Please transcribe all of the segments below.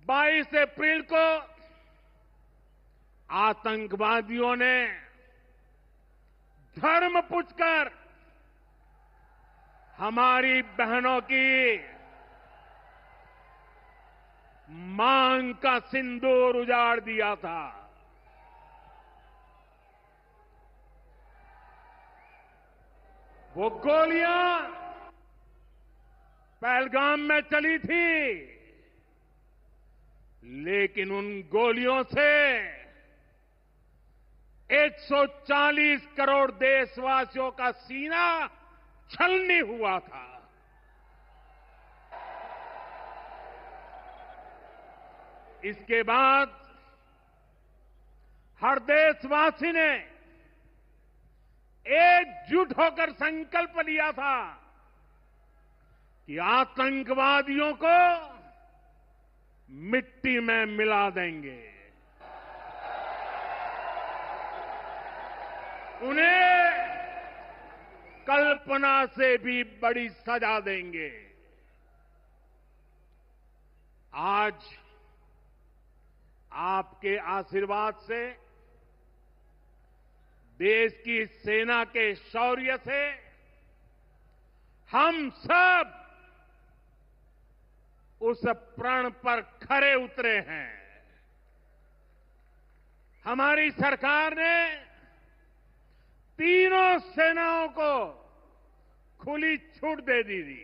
22 अप्रैल को आतंकवादियों ने धर्म पूछकर हमारी बहनों की मांग का सिंदूर उजाड़ दिया था। वो गोलियां पहलगाम में चली थी, लेकिन उन गोलियों से 140 करोड़ देशवासियों का सीना छलनी हुआ था। इसके बाद हर देशवासी ने एकजुट होकर संकल्प लिया था कि आतंकवादियों को मिट्टी में मिला देंगे, उन्हें कल्पना से भी बड़ी सजा देंगे। आज आपके आशीर्वाद से, देश की सेना के शौर्य से हम सब उस प्रण पर खरे उतरे हैं। हमारी सरकार ने तीनों सेनाओं को खुली छूट दे दी थी।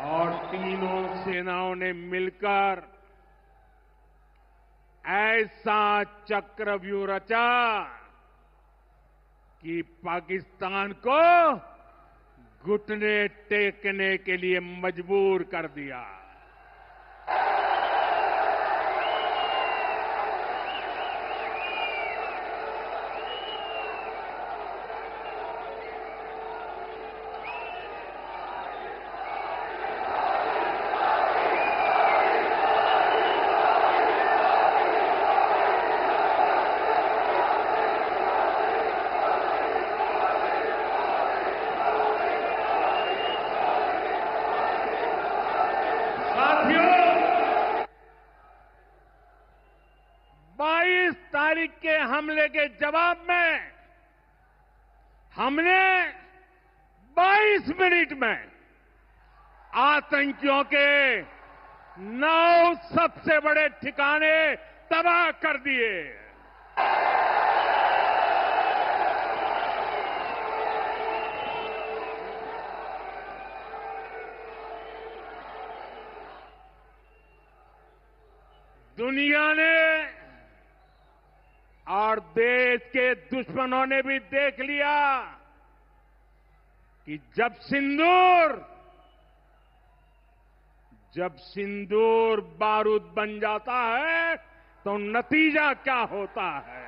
और तीनों सेनाओं ने मिलकर ऐसा चक्रव्यूह रचा कि पाकिस्तान को घुटने टेकने के लिए मजबूर कर दिया। तारीख के हमले के जवाब में हमने 22 मिनट में आतंकियों के 9 सबसे बड़े ठिकाने तबाह कर दिए। दुनिया ने और देश के दुश्मनों ने भी देख लिया कि जब सिंदूर बारूद बन जाता है तो नतीजा क्या होता है।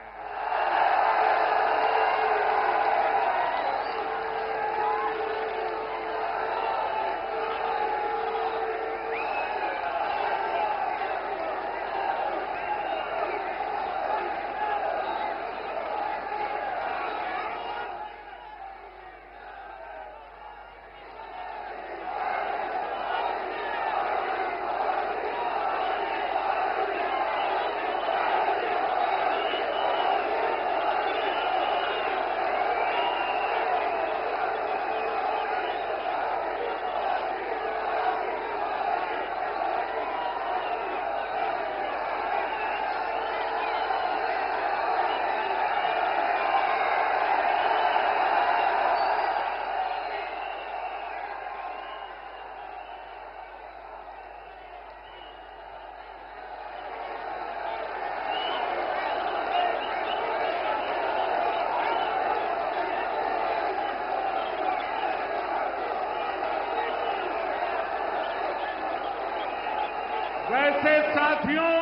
वैसे साथियों,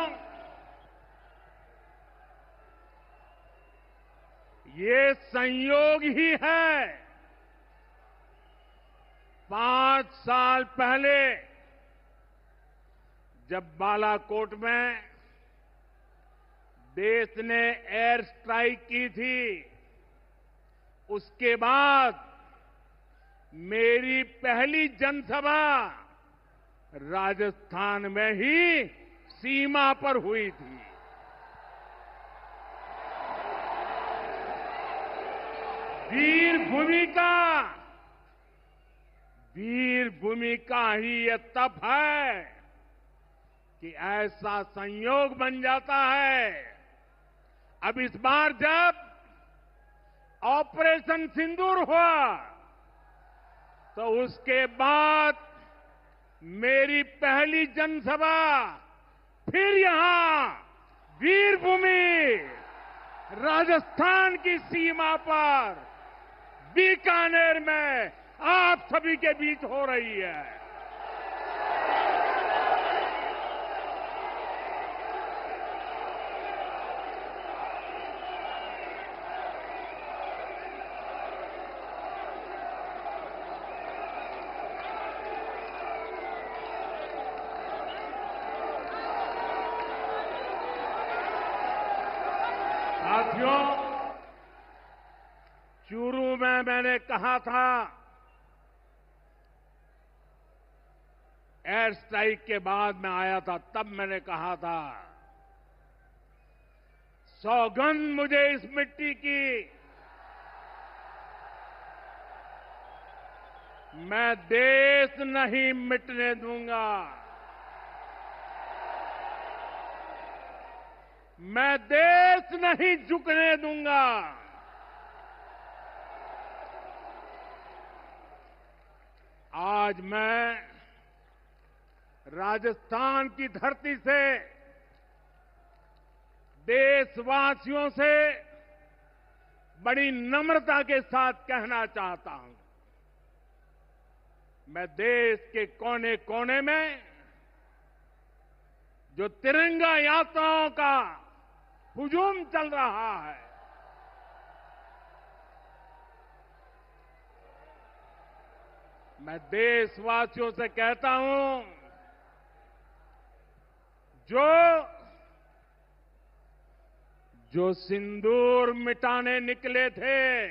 ये संयोग ही है। 5 साल पहले जब बालाकोट में देश ने एयर स्ट्राइक की थी, उसके बाद मेरी पहली जनसभा राजस्थान में ही सीमा पर हुई थी। वीर भूमि का ही ये तप है कि ऐसा संयोग बन जाता है। अब इस बार जब ऑपरेशन सिंदूर हुआ तो उसके बाद मेरी पहली जनसभा फिर यहां वीरभूमि राजस्थान की सीमा पर बीकानेर में आप सभी के बीच हो रही है। साथियों, चूरू में मैंने कहा था, एयर स्ट्राइक के बाद मैं आया था, तब मैंने कहा था, सौगंध मुझे इस मिट्टी की, मैं देश नहीं मिटने दूंगा, मैं देश नहीं झुकने दूंगा। आज मैं राजस्थान की धरती से देशवासियों से बड़ी नम्रता के साथ कहना चाहता हूं, मैं देश के कोने कोने में जो तिरंगा यात्राओं का हुजूम चल रहा है, मैं देशवासियों से कहता हूं, जो सिंदूर मिटाने निकले थे,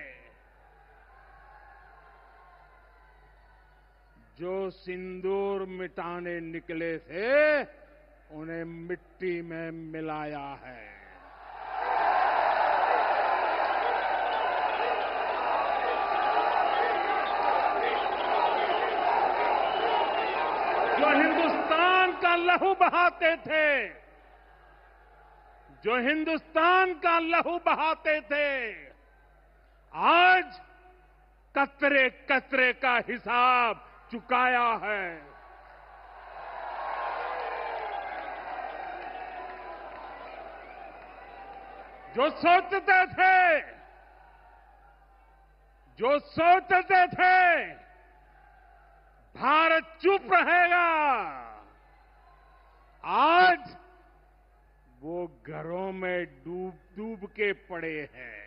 जो सिंदूर मिटाने निकले थे, उन्हें मिट्टी में मिलाया है। जो हिंदुस्तान का लहू बहाते थे, जो हिंदुस्तान का लहू बहाते थे, आज कतरे कतरे का हिसाब चुकाया है। जो सोचते थे भारत चुप रहेगा, आज वो घरों में डूब डूब के पड़े हैं।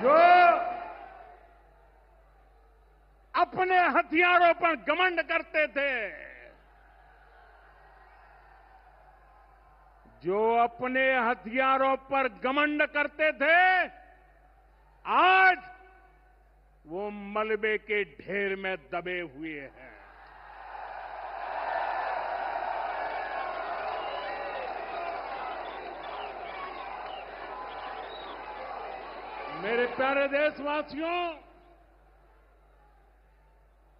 जो अपने हथियारों पर घमंड करते थे, जो अपने हथियारों पर घमंड करते थे, आज वो मलबे के ढेर में दबे हुए हैं। मेरे प्यारे देशवासियों,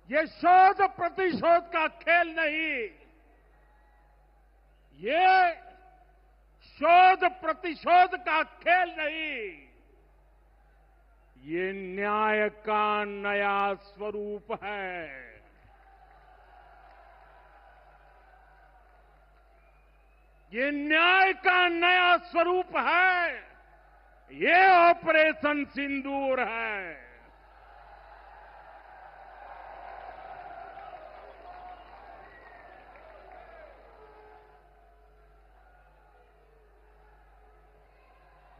ये शोध प्रतिशोध का खेल नहीं, ये शोध प्रतिशोध का खेल नहीं, ये न्याय का नया स्वरूप है। ये न्याय का नया स्वरूप है। ये ऑपरेशन सिंदूर है।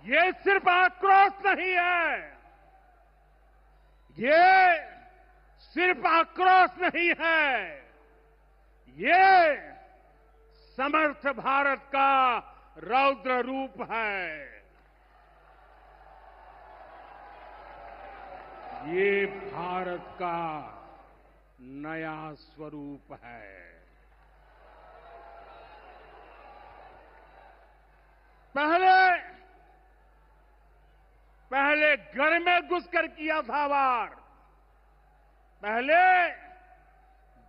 ये सिर्फ आक्रोश नहीं है, ये सिर्फ आक्रोश नहीं है, ये समर्थ भारत का रौद्र रूप है। ये भारत का नया स्वरूप है। पहले घर में घुसकर किया था वार। पहले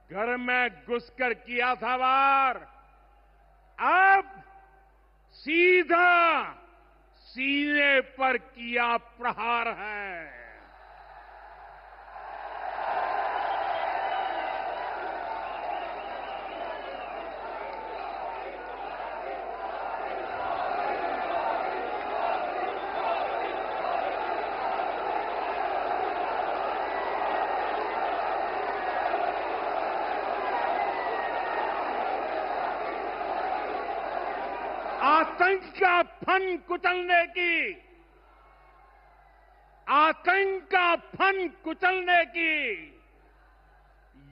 घर में घुसकर किया था वार। अब सीधा सीने पर किया प्रहार है। आतंक का फन कुचलने की, आतंक का फन कुचलने की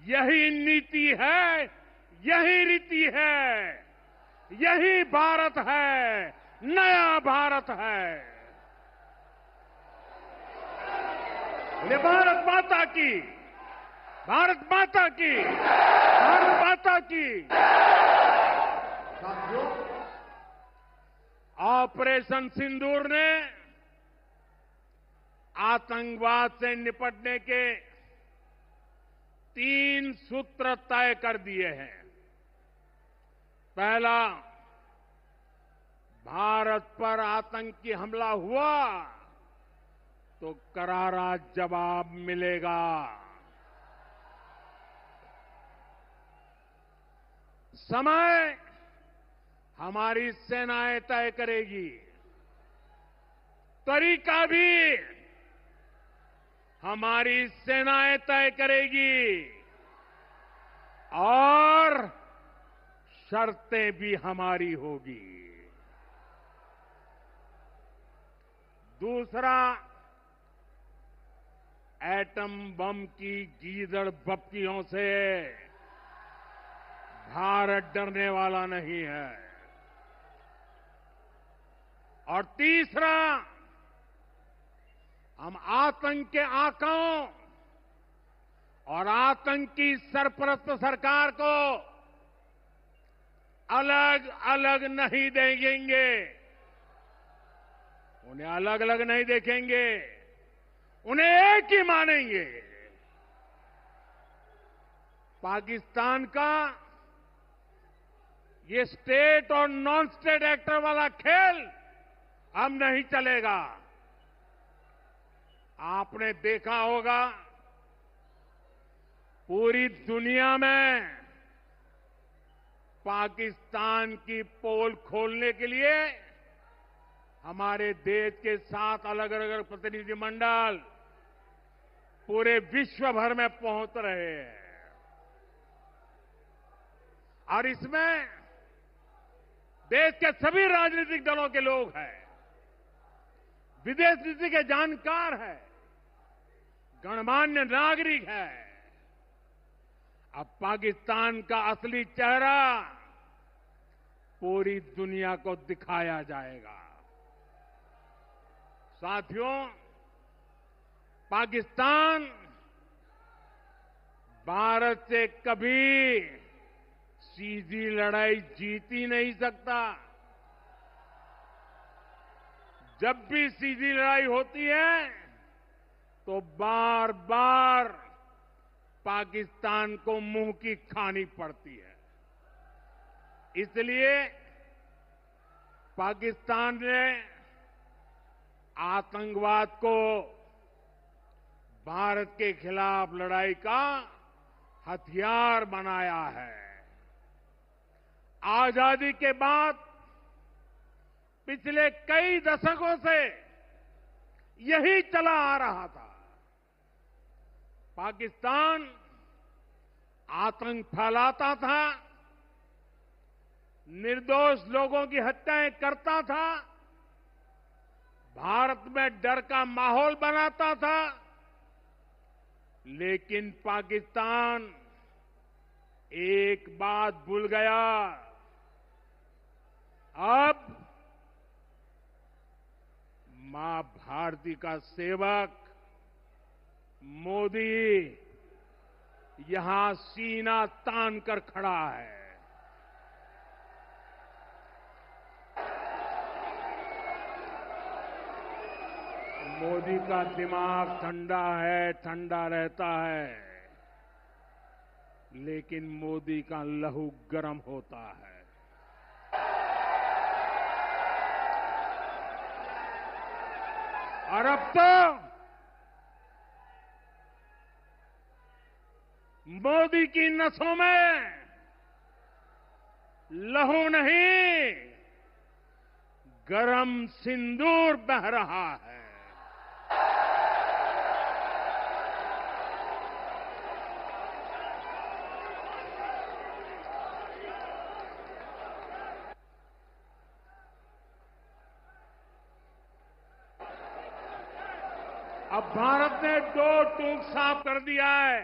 यही नीति है, यही रीति है, यही भारत है, नया भारत है। ये भारत माता की, भारत माता की, भारत माता की। साथियों, ऑपरेशन सिंदूर ने आतंकवाद से निपटने के 3 सूत्र तय कर दिए हैं। पहला, भारत पर आतंकी हमला हुआ तो करारा जवाब मिलेगा। समय हमारी सेनाएं तय करेगी, तरीका भी हमारी सेनाएं तय करेगी और शर्तें भी हमारी होगी। दूसरा, एटम बम की गीदड़ बप्तियों से भारत डरने वाला नहीं है। और तीसरा, हम आतंक के आकाओं और आतंकी सरपरस्त सरकार को अलग अलग नहीं देखेंगे, उन्हें अलग अलग नहीं देखेंगे, उन्हें एक ही मानेंगे। पाकिस्तान का ये स्टेट और नॉन स्टेट एक्टर वाला खेल अब नहीं चलेगा। आपने देखा होगा, पूरी दुनिया में पाकिस्तान की पोल खोलने के लिए हमारे देश के 7 अलग अलग प्रतिनिधिमंडल पूरे विश्व भर में पहुंच रहे हैं। और इसमें देश के सभी राजनीतिक दलों के लोग हैं, विदेश नीति के जानकार हैं, गणमान्य नागरिक हैं। अब पाकिस्तान का असली चेहरा पूरी दुनिया को दिखाया जाएगा। साथियों, पाकिस्तान भारत से कभी सीधी लड़ाई जीत ही नहीं सकता। जब भी सीधी लड़ाई होती है तो बार बार पाकिस्तान को मुंह की खानी पड़ती है। इसलिए पाकिस्तान ने आतंकवाद को भारत के खिलाफ लड़ाई का हथियार बनाया है। आजादी के बाद पिछले कई दशकों से यही चला आ रहा था। पाकिस्तान आतंक फैलाता था, निर्दोष लोगों की हत्याएं करता था, भारत में डर का माहौल बनाता था। लेकिन पाकिस्तान एक बात भूल गया, अब मां भारती का सेवक मोदी यहां सीना तान कर खड़ा है। मोदी का दिमाग ठंडा है, ठंडा रहता है, लेकिन मोदी का लहू गर्म होता है। और अब तो मोदी की नसों में लहू नहीं, गरम सिंदूर बह रहा है। अब भारत ने दो टूक साफ कर दिया है।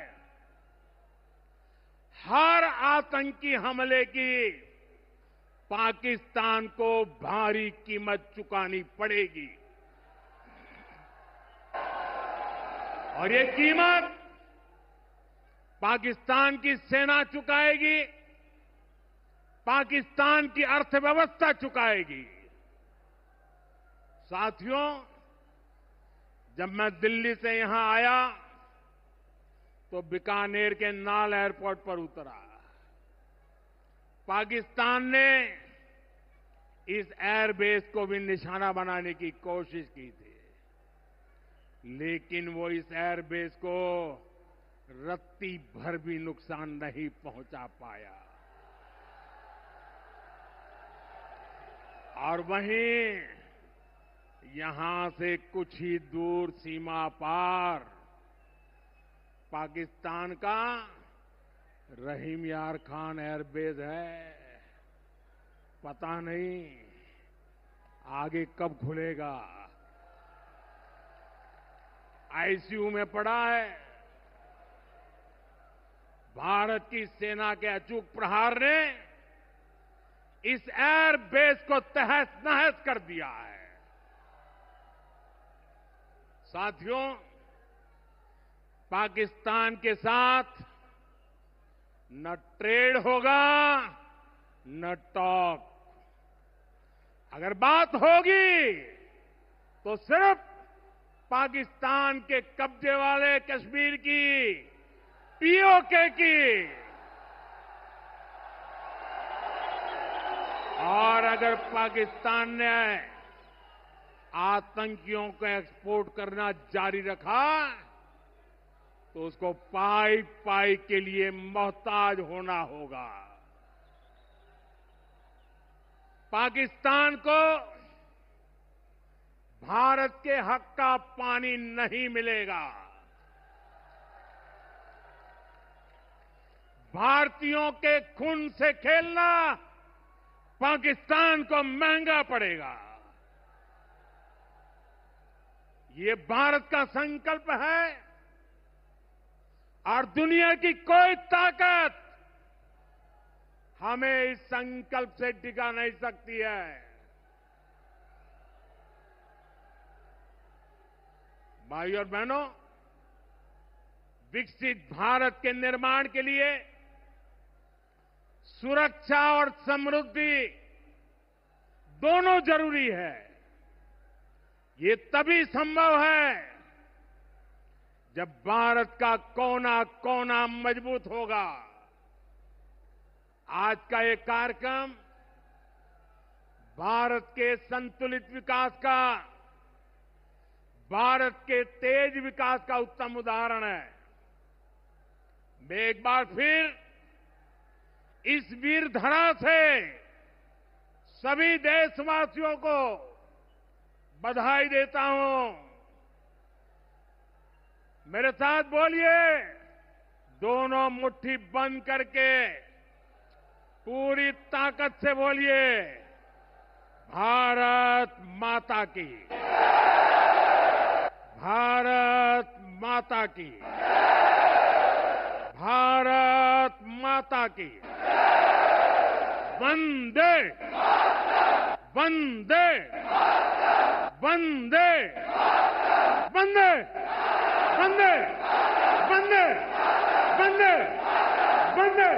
हर आतंकी हमले की पाकिस्तान को भारी कीमत चुकानी पड़ेगी और ये कीमत पाकिस्तान की सेना चुकाएगी, पाकिस्तान की अर्थव्यवस्था चुकाएगी। साथियों, जब मैं दिल्ली से यहां आया तो बीकानेर के नाल एयरपोर्ट पर उतरा। पाकिस्तान ने इस एयरबेस को भी निशाना बनाने की कोशिश की थी, लेकिन वो इस एयरबेस को रत्ती भर भी नुकसान नहीं पहुंचा पाया। और वहीं यहां से कुछ ही दूर सीमा पार पाकिस्तान का रहीम यार खान एयरबेस है। पता नहीं आगे कब खुलेगा। आईसीयू में पड़ा है। भारत की सेना के अचूक प्रहार ने इस एयरबेस को तहस नहस कर दिया है। साथियों, पाकिस्तान के साथ न ट्रेड होगा न टॉक। अगर बात होगी तो सिर्फ पाकिस्तान के कब्जे वाले कश्मीर की, पीओके की। और अगर पाकिस्तान ने आतंकियों को एक्सपोर्ट करना जारी रखा तो उसको पाई पाई के लिए मोहताज होना होगा। पाकिस्तान को भारत के हक का पानी नहीं मिलेगा। भारतीयों के खून से खेलना पाकिस्तान को महंगा पड़ेगा। ये भारत का संकल्प है और दुनिया की कोई ताकत हमें इस संकल्प से टिका नहीं सकती है। भाइयों और बहनों, विकसित भारत के निर्माण के लिए सुरक्षा और समृद्धि दोनों जरूरी है। ये तभी संभव है जब भारत का कोना कोना मजबूत होगा। आज का ये कार्यक्रम भारत के संतुलित विकास का, भारत के तेज विकास का उत्तम उदाहरण है। मैं एक बार फिर इस वीर धरा से सभी देशवासियों को बधाई देता हूं। मेरे साथ बोलिए, दोनों मुट्ठी बंद करके पूरी ताकत से बोलिए, भारत माता की, भारत माता की, भारत माता की। वंदे वंदे वंदे वंदे वंदे वंदे वंदे वंदे वंदे